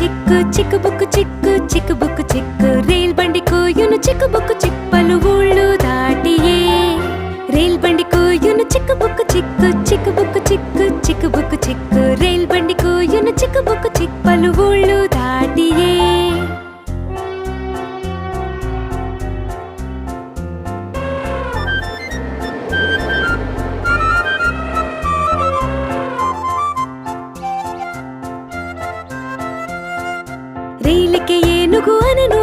చిక్కు చిక్కుబుక్కు చిక్కు చిక్కుబుక్కు చిక్కు రైల్ బండి కోయును చిక్కుబుక్కు చిక్కు పలు ఊళ్ళు దాటియే రైల్ బండి కోయును చిక్కుబుక్కు చిక్కు చిక్కుబుక్కు చిక్కు చిక్కుబుక్కు చిక్కు రైల్ బండి కోయును చిక్కుబుక్కు చిక్కు పలు ఊళ్ళు దాటియే రైలుకి ఏనుగు అనను